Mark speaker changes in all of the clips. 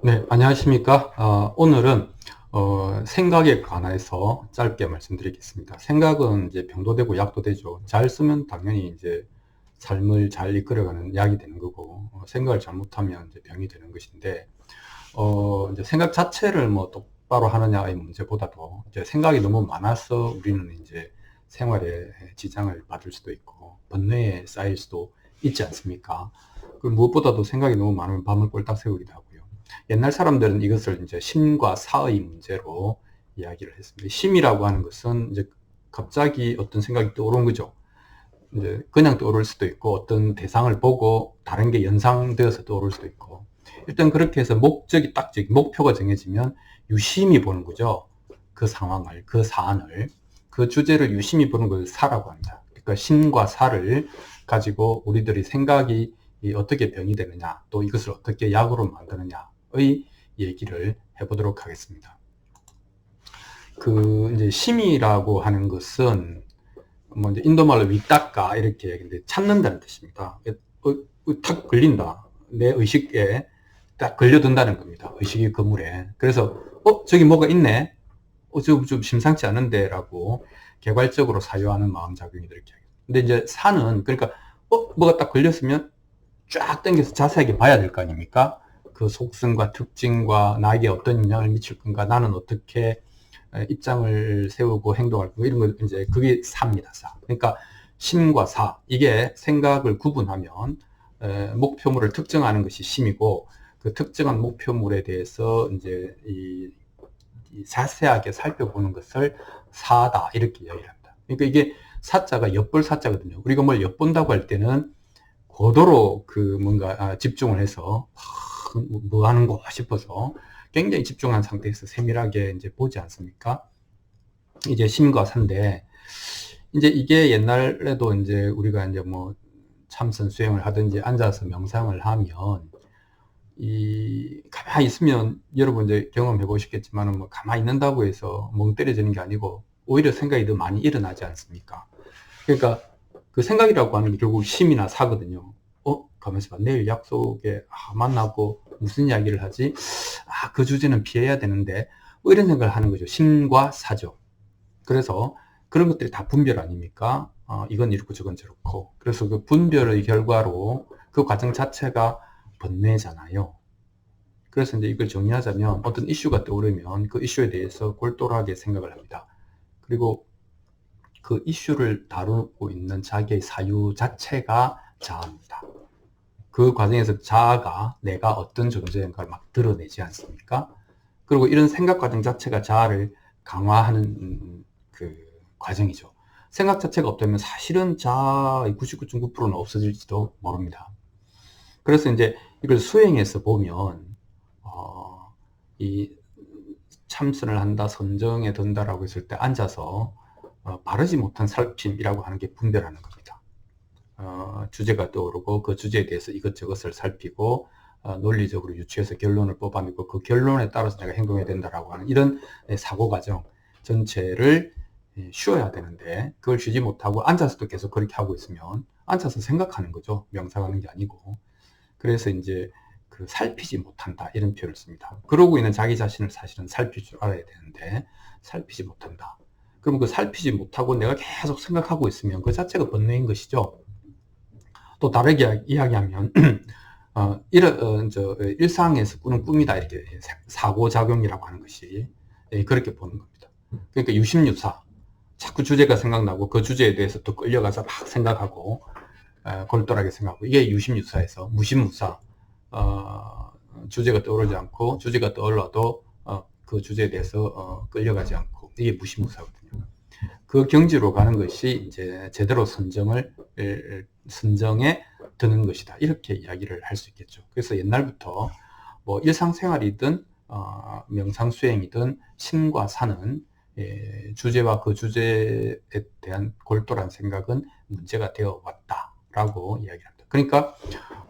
Speaker 1: 네, 안녕하십니까. 오늘은 생각에 관해서 짧게 말씀드리겠습니다. 생각은 이제 병도 되고 약도 되죠. 잘 쓰면 당연히 이제 삶을 잘 이끌어가는 약이 되는 거고, 생각을 잘못하면 이제 병이 되는 것인데, 이제 생각 자체를 뭐 똑바로 하느냐의 문제보다도 이제 생각이 너무 많아서 우리는 이제 생활에 지장을 받을 수도 있고, 번뇌에 쌓일 수도 있지 않습니까? 그 무엇보다도 생각이 너무 많으면 밤을 꼴딱 새우기도 하고요. 옛날 사람들은 이것을 이제 심과 사의 문제로 이야기를 했습니다. 심이라고 하는 것은 이제 갑자기 어떤 생각이 떠오른 거죠. 이제 그냥 떠오를 수도 있고 어떤 대상을 보고 다른 게 연상되어서 떠오를 수도 있고, 일단 그렇게 해서 목적이 딱 목표가 정해지면 유심히 보는 거죠. 그 상황을, 그 사안을, 그 주제를 유심히 보는 걸 사라고 합니다. 그러니까 심과 사를 가지고 우리들이 생각이 어떻게 병이 되느냐, 또 이것을 어떻게 약으로 만드느냐의 얘기를 해보도록 하겠습니다. 그 이제 심이라고 하는 것은 뭐 이제 인도말로 위닦아 이렇게 얘기인데 찾는다는 뜻입니다. 탁 걸린다. 내 의식에 딱 걸려든다는 겁니다. 의식의 그물에. 그래서 저기 뭐가 있네. 좀 심상치 않은데라고 개괄적으로 사유하는 마음작용이 이렇게. 근데 이제 사는, 그러니까 뭐가 딱 걸렸으면 쫙 당겨서 자세하게 봐야 될 거 아닙니까? 그 속성과 특징과 나에게 어떤 영향을 미칠 건가, 나는 어떻게 입장을 세우고 행동할 거, 이런 거 이제 그게 사입니다. 사. 그러니까 심과 사, 이게 생각을 구분하면 목표물을 특정하는 것이 심이고, 그 특정한 목표물에 대해서 이제 이 자세하게 살펴보는 것을 사다 이렇게 이야기를 합니다. 그러니까 이게 사자가 엿볼 사자거든요. 우리가 뭘 엿본다고 할 때는 고도로 그 뭔가 집중을 해서 뭐 하는 거 싶어서 굉장히 집중한 상태에서 세밀하게 이제 보지 않습니까? 이제 심과 사인데, 이제 이게 옛날에도 이제 우리가 이제 뭐 참선 수행을 하든지 앉아서 명상을 하면 이 가만히 있으면, 여러분 이제 경험해 보시겠지만은 뭐 가만히 있는다고 해서 멍 때려지는 게 아니고 오히려 생각이 더 많이 일어나지 않습니까? 그러니까 그 생각이라고 하는 게 결국 심이나 사거든요. 가만있어 봐. 내일 약속에 만나고 무슨 이야기를 하지? 그 주제는 피해야 되는데, 뭐 이런 생각을 하는 거죠. 심과 사죠. 그래서 그런 것들이 다 분별 아닙니까? 이건 이렇고 저건 저렇고. 그래서 그 분별의 결과로 그 과정 자체가 번뇌잖아요. 그래서 이제 이걸 정리하자면, 어떤 이슈가 떠오르면 그 이슈에 대해서 골똘하게 생각을 합니다. 그리고 그 이슈를 다루고 있는 자기의 사유 자체가 자아입니다. 그 과정에서 자아가 내가 어떤 존재인가를 막 드러내지 않습니까? 그리고 이런 생각 과정 자체가 자아를 강화하는 그 과정이죠. 생각 자체가 없다면 사실은 자아의 99.9%는 없어질지도 모릅니다. 그래서 이제 이걸 수행해서 보면, 이 참선을 한다, 선정에 든다라고 했을 때 앉아서 바르지 못한 살핌이라고 하는 게 분별하는 겁니다. 주제가 떠오르고 그 주제에 대해서 이것저것을 살피고 논리적으로 유추해서 결론을 뽑아내고 그 결론에 따라서 내가 행동해야 된다라고 하는 이런 사고 과정 전체를 쉬어야 되는데, 그걸 쉬지 못하고 앉아서도 계속 그렇게 하고 있으면 앉아서 생각하는 거죠. 명상하는 게 아니고. 그래서 이제 그 살피지 못한다 이런 표현을 씁니다. 그러고 있는 자기 자신을 사실은 살필 줄 알아야 되는데 살피지 못한다. 그러면 그 살피지 못하고 내가 계속 생각하고 있으면 그 자체가 번뇌인 것이죠. 또 다르게 이야기하면 일상에서 꾸는 꿈이다 이렇게 사고작용이라고 하는 것이 그렇게 보는 겁니다. 그러니까 유심유사, 자꾸 주제가 생각나고 그 주제에 대해서 또 끌려가서 막 생각하고 골똘하게 생각하고, 이게 유심유사에서 무심무사, 주제가 떠오르지 않고 주제가 떠올라도 그 주제에 대해서 끌려가지 않고, 이게 무심무사거든요. 그 경지로 가는 것이 이제 제대로 선정에 드는 것이다 이렇게 이야기를 할 수 있겠죠. 그래서 옛날부터 뭐 일상생활이든 명상 수행이든 심과 사는 주제와 그 주제에 대한 골똘한 생각은 문제가 되어 왔다라고 이야기합니다. 그러니까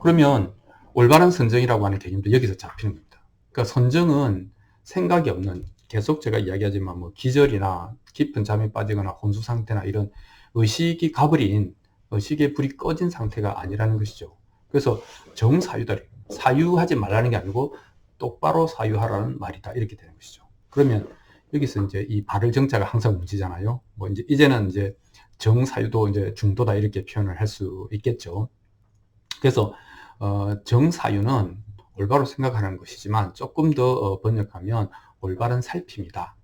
Speaker 1: 그러면 올바른 선정이라고 하는 개념도 여기서 잡히는 겁니다. 그러니까 선정은 생각이 없는, 계속 제가 이야기하지만 뭐 기절이나 깊은 잠에 빠지거나 혼수 상태나 이런 의식이 가버린, 의식의 불이 꺼진 상태가 아니라는 것이죠. 그래서 정사유다. 사유하지 말라는 게 아니고 똑바로 사유하라는 말이다. 이렇게 되는 것이죠. 그러면 여기서 이제 이 발을 정자가 항상 문제잖아요. 뭐 이제는 이제 정사유도 이제 중도다 이렇게 표현을 할 수 있겠죠. 그래서 정사유는 올바로 생각하는 것이지만 조금 더 번역하면 올바른 살핌이다.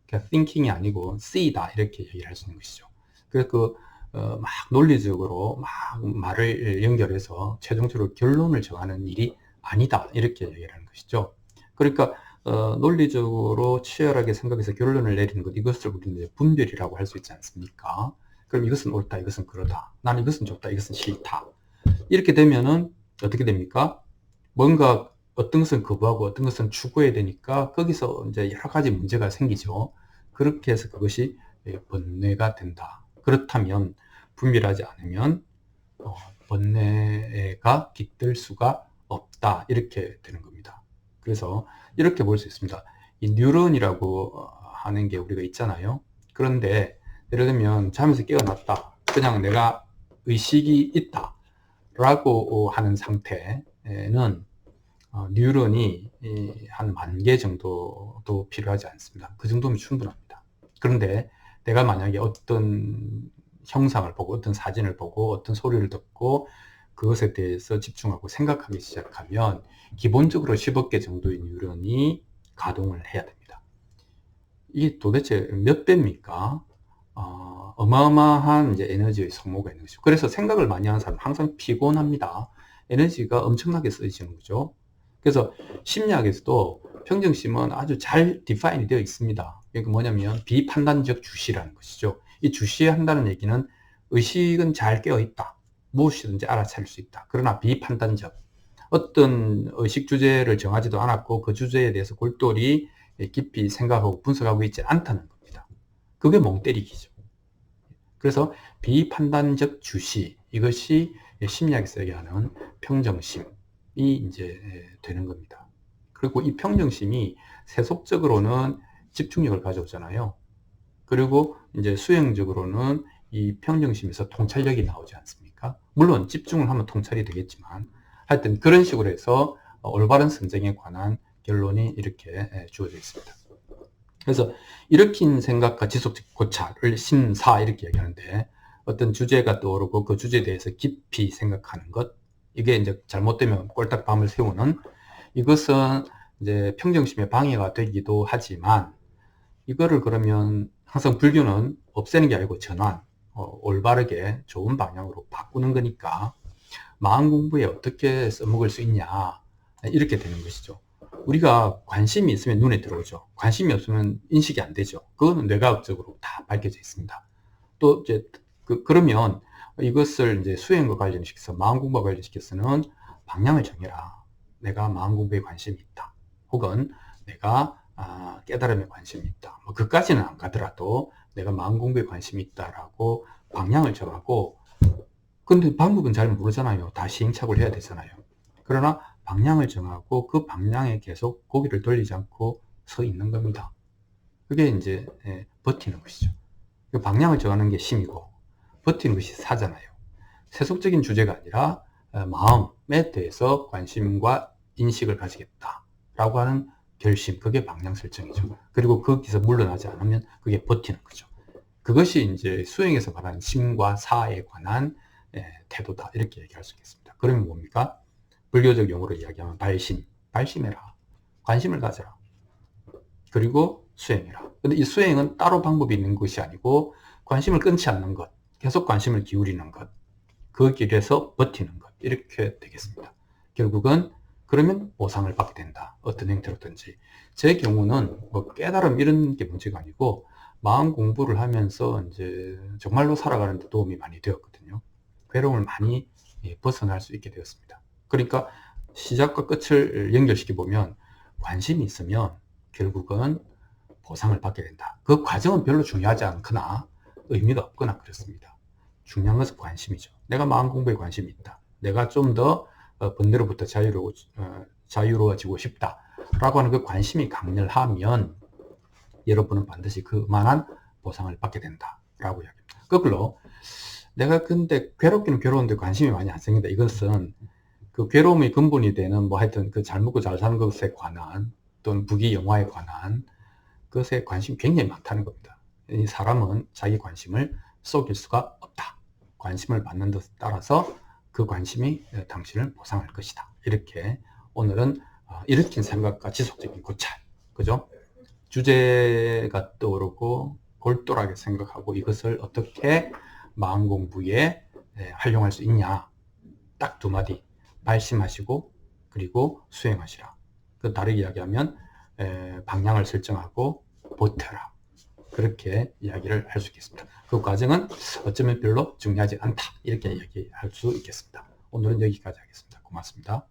Speaker 1: 그러니까 thinking이 아니고 see다 이렇게 얘기를 할 수 있는 것이죠. 그래서 막 논리적으로 막 말을 연결해서 최종적으로 결론을 정하는 일이 아니다 이렇게 얘기를 하는 것이죠. 그러니까 논리적으로 치열하게 생각해서 결론을 내리는 것, 이것을 우리는 분별이라고 할 수 있지 않습니까? 그럼 이것은 옳다, 이것은 그러다. 나는 이것은 좋다, 이것은 싫다. 이렇게 되면은 어떻게 됩니까? 뭔가 어떤 것은 거부하고 어떤 것은 추구해야 되니까 거기서 이제 여러 가지 문제가 생기죠. 그렇게 해서 그것이 번뇌가 된다. 그렇다면 분별하지 않으면 번뇌가 깃들 수가 없다. 이렇게 되는 겁니다. 그래서 이렇게 볼 수 있습니다. 이 뉴런이라고 하는 게 우리가 있잖아요. 그런데 예를 들면 잠에서 깨어났다. 그냥 내가 의식이 있다. 라고 하는 상태는 뉴런이 한 10,000개 정도도 필요하지 않습니다. 그 정도면 충분합니다. 그런데 내가 만약에 어떤 형상을 보고 어떤 사진을 보고 어떤 소리를 듣고 그것에 대해서 집중하고 생각하기 시작하면 기본적으로 10억 개 정도의 뉴런이 가동을 해야 됩니다. 이게 도대체 몇 배입니까? 어마어마한 이제 에너지의 소모가 있는 것이죠. 그래서 생각을 많이 하는 사람은 항상 피곤합니다. 에너지가 엄청나게 쓰이지는 거죠. 그래서 심리학에서도 평정심은 아주 잘 디파인이 되어 있습니다. 그러니까 뭐냐면 비판단적 주시라는 것이죠. 이 주시한다는 얘기는 의식은 잘 깨어 있다. 무엇이든지 알아차릴 수 있다. 그러나 비판단적. 어떤 의식 주제를 정하지도 않았고 그 주제에 대해서 골똘히 깊이 생각하고 분석하고 있지 않다는 겁니다. 그게 멍 때리기죠. 그래서 비판단적 주시, 이것이 심리학에서 얘기하는 평정심이 이제 되는 겁니다. 그리고 이 평정심이 세속적으로는 집중력을 가져오잖아요. 그리고 이제 수행적으로는 이 평정심에서 통찰력이 나오지 않습니까? 물론 집중을 하면 통찰이 되겠지만 하여튼 그런 식으로 해서 올바른 선정에 관한 결론이 이렇게 주어져 있습니다. 그래서 일으킨 생각과 지속적 고찰을 심사 이렇게 얘기하는데 어떤 주제가 떠오르고 그 주제에 대해서 깊이 생각하는 것, 이게 이제 잘못되면 꼴딱 밤을 새우는, 이것은 이제 평정심의 방해가 되기도 하지만 이거를 그러면 항상 불교는 없애는 게 아니고 전환, 올바르게 좋은 방향으로 바꾸는 거니까 마음 공부에 어떻게 써먹을 수 있냐 이렇게 되는 것이죠. 우리가 관심이 있으면 눈에 들어오죠. 관심이 없으면 인식이 안 되죠. 그거는 뇌과학적으로 다 밝혀져 있습니다. 또 이제 그러면 이것을 이제 수행과 관련시켜서 마음 공부와 관련시켜서는 방향을 정해라. 내가 마음 공부에 관심이 있다. 혹은 내가 깨달음에 관심이 있다. 뭐 그까지는 안 가더라도 내가 마음 공부에 관심이 있다라고 방향을 정하고, 근데 방법은 잘 모르잖아요. 다 시행착오를 해야 되잖아요. 그러나 방향을 정하고 그 방향에 계속 고개를 돌리지 않고 서 있는 겁니다. 그게 이제 버티는 것이죠. 그 방향을 정하는 게 심이고 버티는 것이 사잖아요. 세속적인 주제가 아니라 마음에 대해서 관심과 인식을 가지겠다라고 하는 결심, 그게 방향 설정이죠. 그리고 거기서 물러나지 않으면 그게 버티는 거죠. 그것이 이제 수행에서 말하는 심과 사에 관한 태도다 이렇게 얘기할 수 있겠습니다. 그러면 뭡니까? 불교적 용어로 이야기하면 발심해라. 관심을 가져라. 그리고 수행해라. 근데 이 수행은 따로 방법이 있는 것이 아니고 관심을 끊지 않는 것, 계속 관심을 기울이는 것, 그 길에서 버티는 것, 이렇게 되겠습니다. 결국은 그러면 보상을 받게 된다. 어떤 형태로든지. 제 경우는 뭐 깨달음 이런 게 문제가 아니고 마음 공부를 하면서 이제 정말로 살아가는 데 도움이 많이 되었거든요. 괴로움을 많이 벗어날 수 있게 되었습니다. 그러니까 시작과 끝을 연결시켜 보면 관심이 있으면 결국은 보상을 받게 된다. 그 과정은 별로 중요하지 않거나 의미가 없거나 그렇습니다. 중요한 것은 관심이죠. 내가 마음 공부에 관심이 있다. 내가 좀 더 번뇌로부터 자유로워지고 싶다라고 하는 그 관심이 강렬하면 여러분은 반드시 그만한 보상을 받게 된다라고 이야기합니다. 거꾸로 내가 근데 괴롭기는 괴로운데 관심이 많이 안 생긴다. 이것은 그 괴로움의 근본이 되는 뭐 하여튼 그 잘 먹고 잘 사는 것에 관한 또는 부귀 영화에 관한 것에 관심이 굉장히 많다는 겁니다. 이 사람은 자기 관심을 쏘길 수가 없다. 관심을 받는 데 따라서 그 관심이 당신을 보상할 것이다. 이렇게 오늘은 일으킨 생각과 지속적인 고찰, 그죠? 주제가 떠오르고 골똘하게 생각하고 이것을 어떻게 마음 공부에 활용할 수 있냐. 딱 두 마디 말씀하시고 그리고 수행하시라. 그 다르게 이야기하면 방향을 설정하고 버텨라. 그렇게 이야기를 할 수 있겠습니다. 그 과정은 어쩌면 별로 중요하지 않다. 이렇게 이야기할 수 있겠습니다. 오늘은 여기까지 하겠습니다. 고맙습니다.